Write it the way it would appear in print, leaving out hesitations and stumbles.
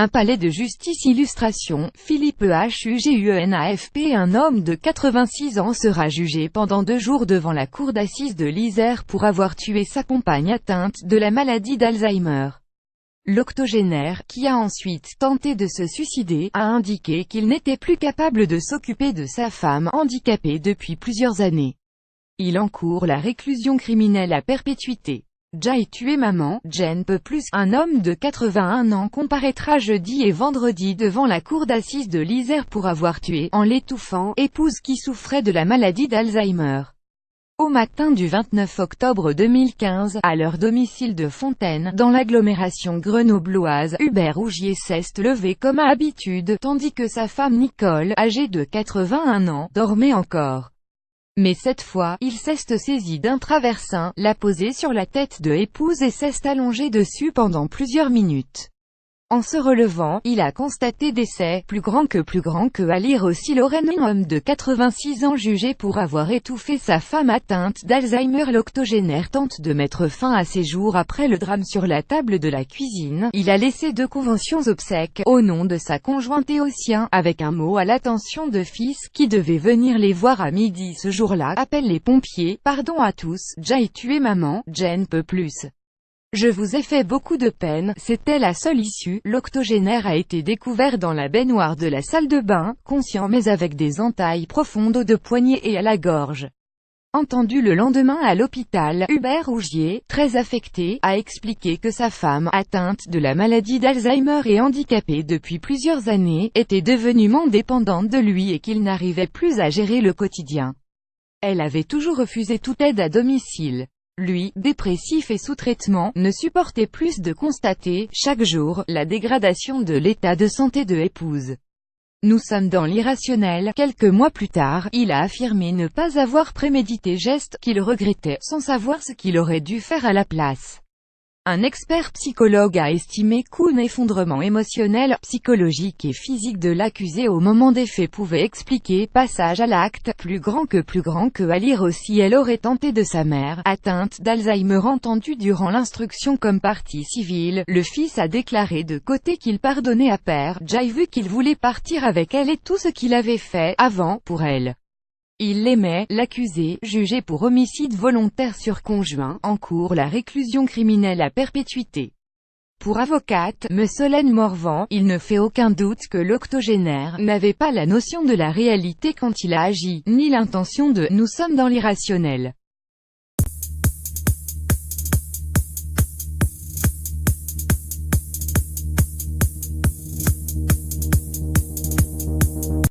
Un palais de justice. Illustration, Philippe Hugenafp. Un homme de 86 ans sera jugé pendant 2 jours devant la cour d'assises de l'Isère pour avoir tué sa compagne atteinte de la maladie d'Alzheimer. L'octogénaire, qui a ensuite tenté de se suicider, a indiqué qu'il n'était plus capable de s'occuper de sa femme handicapée depuis plusieurs années. Il encourt la réclusion criminelle à perpétuité. Jay tué maman, Jen peut plus. Un homme de 81 ans comparaîtra jeudi et vendredi devant la cour d'assises de l'Isère pour avoir tué, en l'étouffant, épouse qui souffrait de la maladie d'Alzheimer. Au matin du 29 octobre 2015, à leur domicile de Fontaine, dans l'agglomération grenobloise, Hubert Rougier s'est levé comme à habitude, tandis que sa femme Nicole, âgée de 81 ans, dormait encore. Mais cette fois, il s'est saisi d'un traversin, l'a posé sur la tête de épouse et s'est allongé dessus pendant plusieurs minutes. En se relevant, il a constaté décès, plus grand que à lire aussi Lorraine. Un homme de 86 ans jugé pour avoir étouffé sa femme atteinte d'Alzheimer. L'octogénaire tente de mettre fin à ses jours après le drame sur la table de la cuisine. Il a laissé 2 conventions obsèques, au nom de sa conjointe et au sien, avec un mot à l'attention de fils, qui devait venir les voir à midi ce jour-là. Appelle les pompiers, pardon à tous, Jay tué maman, Jen peut plus. Je vous ai fait beaucoup de peine, c'était la seule issue. L'octogénaire a été découvert dans la baignoire de la salle de bain, conscient mais avec des entailles profondes aux 2 poignets et à la gorge. Entendu le lendemain à l'hôpital, Hubert Rougier, très affecté, a expliqué que sa femme, atteinte de la maladie d'Alzheimer et handicapée depuis plusieurs années, était devenue dépendante de lui et qu'il n'arrivait plus à gérer le quotidien. Elle avait toujours refusé toute aide à domicile. Lui, dépressif et sous traitement, ne supportait plus de constater, chaque jour, la dégradation de l'état de santé de épouse. Nous sommes dans l'irrationnel. Quelques mois plus tard, il a affirmé ne pas avoir prémédité geste qu'il regrettait, sans savoir ce qu'il aurait dû faire à la place. Un expert psychologue a estimé qu'un effondrement émotionnel, psychologique et physique de l'accusé au moment des faits pouvait expliquer passage à l'acte, plus grand que à lire aussi. Elle aurait tenté de sa mère, atteinte d'Alzheimer. Entendu durant l'instruction comme partie civile, le fils a déclaré de côté qu'il pardonnait à père Jay vu qu'il voulait partir avec elle et tout ce qu'il avait fait avant pour elle. Il l'aimait. L'accusé, jugé pour homicide volontaire sur conjoint, encourt la réclusion criminelle à perpétuité. Pour avocate, me Solène Morvan, il ne fait aucun doute que l'octogénaire n'avait pas la notion de la réalité quand il a agi, ni l'intention de « nous sommes dans l'irrationnel ».